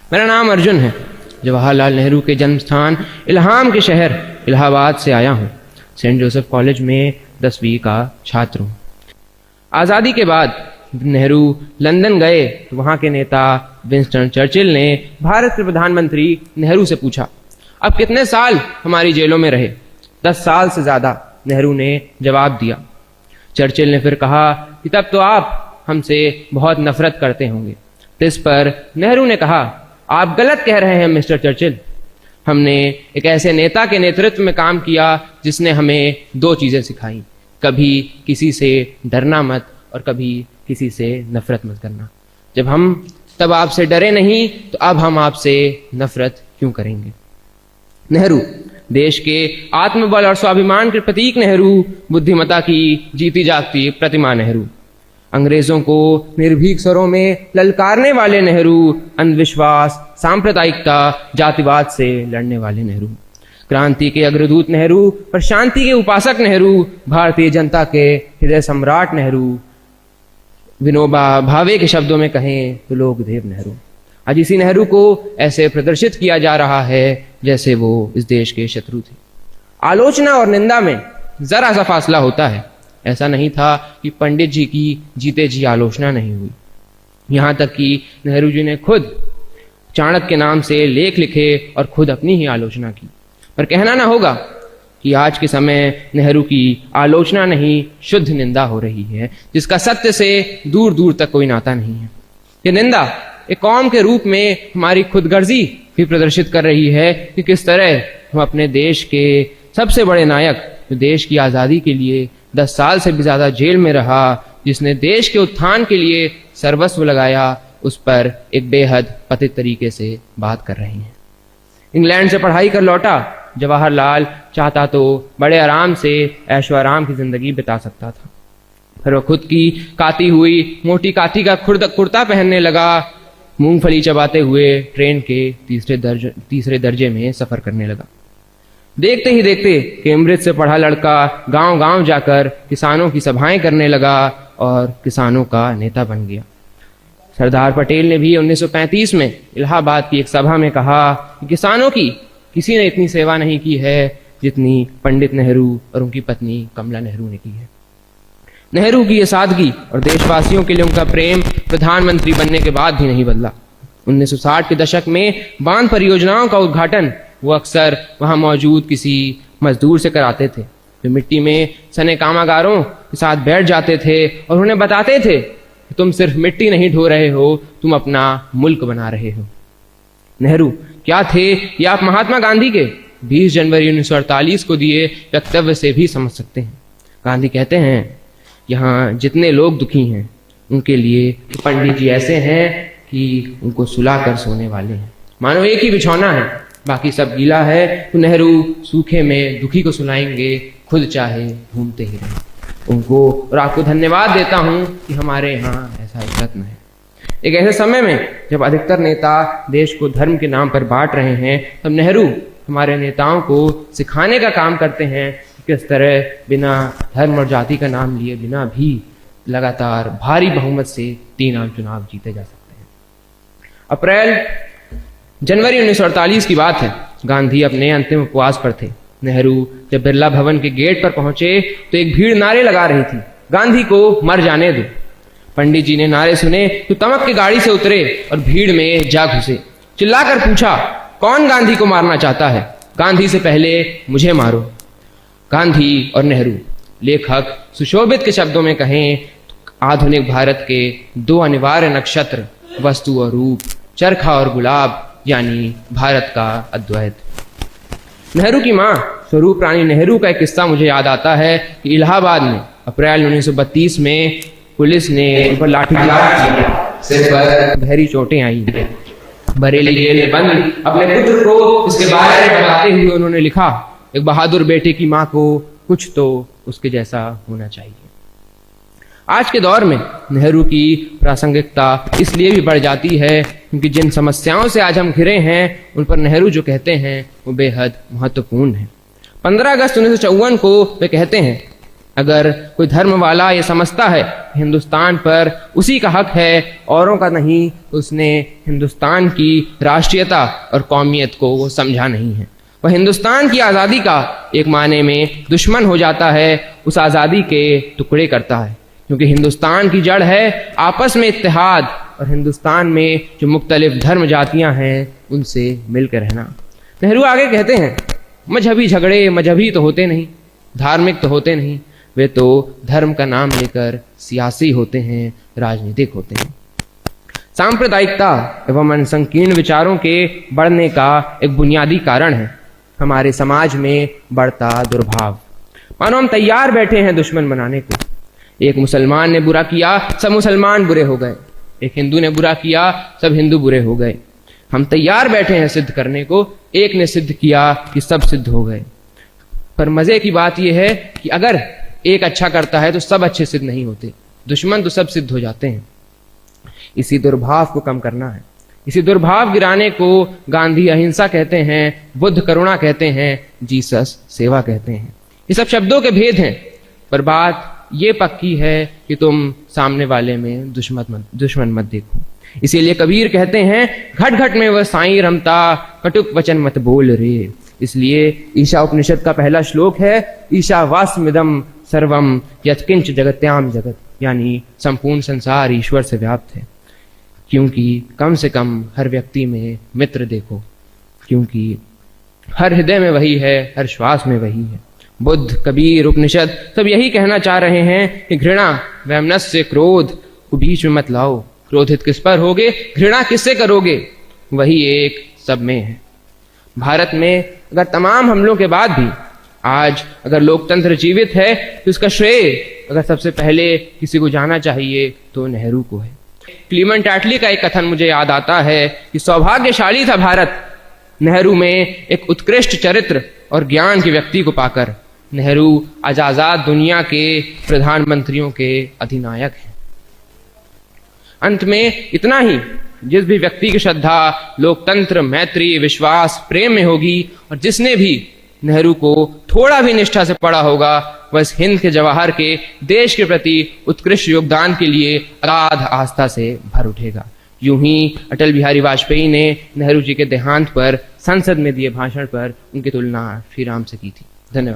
मेरा नाम अर्जुन है। जवाहरलाल नेहरू के जन्म स्थान इल्हाम के शहर इलाहाबाद से आया हूँ। सेंट जोसेफ कॉलेज में 10वीं का छात्र हूँ। आज़ादी के बाद नेहरू लंदन गए तो वहाँ के नेता विंस्टन चर्चिल ने भारत के प्रधानमंत्री नेहरू से पूछा, अब कितने साल हमारी जेलों में रहे? 10 साल से ज़्यादा, नेहरू ने जवाब दिया। चर्चिल ने फिर कहा कि तब तो आप हमसे बहुत नफरत करते होंगे। इस पर नेहरू ने कहा, आप गलत कह रहे हैं मिस्टर चर्चिल। हमने एक ऐसे नेता के नेतृत्व में काम किया जिसने हमें 2 चीज़ें सिखाई, कभी किसी से डरना मत और कभी किसी से नफरत मत करना। जब हम तब आपसे डरे नहीं तो अब हम आपसे नफरत क्यों करेंगे? नेहरू देश के आत्मबल और स्वाभिमान के प्रतीक नेहरू, बुद्धिमत्ता की जीती जागती प्रतिमा नेहरू, अंग्रेजों को निर्भीक स्वरों में ललकारने वाले नेहरू, अंधविश्वास, सांप्रदायिकता, जातिवाद से लड़ने वाले नेहरू, क्रांति के अग्रदूत नेहरू और शांति के उपासक नेहरू, भारतीय जनता के हृदय सम्राट नेहरू, विनोबा भावे के शब्दों में कहें तो लोकदेव नेहरू। आज इसी नेहरू को ऐसे प्रदर्शित किया जा रहा है जैसे वो इस देश के शत्रु थे। आलोचना और निंदा में जरा सा फासला होता है। ऐसा नहीं था कि पंडित जी की जीते जी आलोचना नहीं हुई। यहाँ तक कि नेहरू जी ने खुद चाणक्य के नाम से लेख लिखे और खुद अपनी ही आलोचना की। पर कहना ना होगा कि आज के समय नेहरू की आलोचना नहीं, शुद्ध निंदा हो रही है, जिसका सत्य से दूर दूर तक कोई नाता नहीं है। ये निंदा एक कौम के रूप में हमारी खुदगर्जी भी प्रदर्शित कर रही है कि किस तरह हम अपने देश के सबसे बड़े नायक, जो देश की आज़ादी के लिए 10 साल से भी ज़्यादा जेल में रहा, जिसने देश के उत्थान के लिए सर्वस्व लगाया, उस पर एक बेहद पतित तरीके से बात कर रहे हैं। इंग्लैंड से पढ़ाई कर लौटा जवाहरलाल चाहता तो बड़े आराम से ऐशो आराम की जिंदगी बिता सकता था, फिर वह खुद की काती हुई मोटी काठी का कुर्ता पहनने लगा, मूंगफली चबाते हुए ट्रेन के तीसरे दर्जे में सफर करने लगा। देखते ही देखते कैम्ब्रिज से पढ़ा लड़का गांव गांव जाकर किसानों की सभाएं करने लगा और किसानों का नेता बन गया। सरदार पटेल ने भी 1935 में इलाहाबाद की एक सभा में कहा कि किसानों की किसी ने इतनी सेवा नहीं की है जितनी पंडित नेहरू और उनकी पत्नी कमला नेहरू ने की है। नेहरू की ये सादगी और देशवासियों के लिए उनका प्रेम प्रधानमंत्री बनने के बाद भी नहीं बदला। 1960 के दशक में बांध परियोजनाओं का उद्घाटन वो अक्सर वहां मौजूद किसी मजदूर से कराते थे। वे मिट्टी में सने कामगारों के साथ बैठ जाते थे और उन्हें बताते थे कि तुम सिर्फ मिट्टी नहीं ढो रहे हो, तुम अपना मुल्क बना रहे हो। नेहरू क्या थे ये आप महात्मा गांधी के 20 जनवरी 1948 को दिए वक्तव्य से भी समझ सकते हैं। गांधी कहते हैं, यहाँ जितने लोग दुखी हैं उनके लिए तो पंडित जी ऐसे हैं कि उनको सुला कर सोने वाले हैं। मानो एक ही बिछौना है, बाकी सब गीला है, तो नेहरू सूखे में दुखी को सुलाएंगे, खुद चाहे घूमते ही रहें। उनको और आपको धन्यवाद देता हूं कि हमारे यहाँ ऐसा एक रत्न है। एक ऐसे समय में जब अधिकतर नेता देश को धर्म के नाम पर बांट रहे हैं, तब नेहरू हमारे नेताओं को सिखाने का काम करते हैं कि किस तरह बिना धर्म और जाति का नाम लिए बिना भी लगातार भारी बहुमत से 3 आम चुनाव जीते जा सकते हैं। जनवरी 1948 की बात है। गांधी अपने अंतिम उपवास पर थे। नेहरू जब बिरला भवन के गेट पर पहुंचे तो एक भीड़ नारे लगा रही थी, गांधी को मर जाने दो। पंडित जी ने नारे सुने तो तमक के गाड़ी से उतरे और भीड़ में जा घुसे। चिल्लाकर पूछा, कौन गांधी को मारना चाहता है? गांधी से पहले मुझे मारो। गांधी और नेहरू, लेखक सुशोभित के शब्दों में कहें तो आधुनिक भारत के 2 अनिवार्य नक्षत्र, वस्तु और रूप, चरखा और गुलाब, यानी भारत का अद्वैत। नेहरू की मां स्वरूप रानी नेहरू का एक किस्सा मुझे याद आता है कि इलाहाबाद में अप्रैल 1932 में पुलिस ने उन पर लाठीचार्ज किया, सिर पर गहरी चोटें आई। बरेली जेल में बंद अपने पुत्र को इसके बारे में बताते हुए उन्होंने लिखा, एक बहादुर बेटे की मां को कुछ तो उसके जैसा होना चाहिए। आज के दौर में नेहरू की प्रासंगिकता इसलिए भी बढ़ जाती है क्योंकि जिन समस्याओं से आज हम घिरे हैं उन पर नेहरू जो कहते हैं वो बेहद महत्वपूर्ण है। 15 अगस्त 1954 को वे कहते हैं, अगर कोई धर्म वाला ये समझता है हिंदुस्तान पर उसी का हक है, औरों का नहीं, तो उसने हिंदुस्तान की राष्ट्रीयता और कौमियत को वो समझा नहीं है। वह हिंदुस्तान की आज़ादी का एक मायने में दुश्मन हो जाता है, उस आज़ादी के टुकड़े करता है, क्योंकि हिंदुस्तान की जड़ है आपस में इत्तेहाद और हिंदुस्तान में जो मुख्तलिफ धर्म जातियां हैं उनसे मिलकर रहना। नेहरू आगे कहते हैं, मजहबी झगड़े मजहबी तो होते नहीं, धार्मिक तो होते नहीं, वे तो धर्म का नाम लेकर सियासी होते हैं, राजनीतिक होते हैं। सांप्रदायिकता एवं संकीर्ण विचारों के बढ़ने का एक बुनियादी कारण है हमारे समाज में बढ़ता दुर्भाव। मानो हम तैयार बैठे हैं दुश्मन बनाने को। एक मुसलमान ने बुरा किया, सब मुसलमान बुरे हो गए। एक हिंदू ने बुरा किया, सब हिंदू बुरे हो गए। हम तैयार बैठे हैं सिद्ध करने को, एक ने सिद्ध किया कि सब सिद्ध हो गए। पर मजे की बात यह है कि अगर एक अच्छा करता है तो सब अच्छे सिद्ध नहीं होते, दुश्मन तो सब सिद्ध हो जाते हैं। इसी दुर्भाव को कम करना है। इसी दुर्भाव गिराने को गांधी अहिंसा कहते हैं, बुद्ध करुणा कहते हैं, जीसस सेवा कहते हैं। ये सब शब्दों के भेद हैं, पर बात ये पक्की है कि तुम सामने वाले में दुश्मन मत देखो। इसीलिए कबीर कहते हैं, घट घट में वह साईं रमता, कटुक वचन मत बोल रे। इसलिए ईशा उपनिषद का पहला श्लोक है, ईशावास्मिदं सर्वम यत्किंच जगत्याम जगत, यानी संपूर्ण संसार ईश्वर से व्याप्त है। क्योंकि कम से कम हर व्यक्ति में मित्र देखो, क्योंकि हर हृदय में वही है, हर श्वास में वही है। बुद्ध, कबीर, उपनिषद सब यही कहना चाह रहे हैं कि घृणा, वैमनस्य, क्रोध को बीच में मत लाओ। क्रोधित किस पर होगे, घृणा किससे करोगे, वही एक सब में है। भारत में अगर तमाम हमलों के बाद भी आज अगर लोकतंत्र जीवित है तो इसका श्रेय अगर सबसे पहले किसी को जाना चाहिए तो नेहरू को है। क्लीमेंट एटली का एक कथन मुझे याद आता है कि सौभाग्यशाली था भारत नेहरू में एक उत्कृष्ट चरित्र और ज्ञान के व्यक्ति को पाकर। नेहरू आज आजाद दुनिया के प्रधानमंत्रियों के अधिनायक हैं। अंत में इतना ही, जिस भी व्यक्ति की श्रद्धा लोकतंत्र, मैत्री, विश्वास, प्रेम में होगी और जिसने भी नेहरू को थोड़ा भी निष्ठा से पढ़ा होगा, वह इस हिंद के जवाहर के देश के प्रति उत्कृष्ट योगदान के लिए अगाध आस्था से भर उठेगा। यूं ही अटल बिहारी वाजपेयी ने नेहरू जी के देहांत पर संसद में दिए भाषण पर उनकी तुलना श्री राम से की थी। धन्यवाद।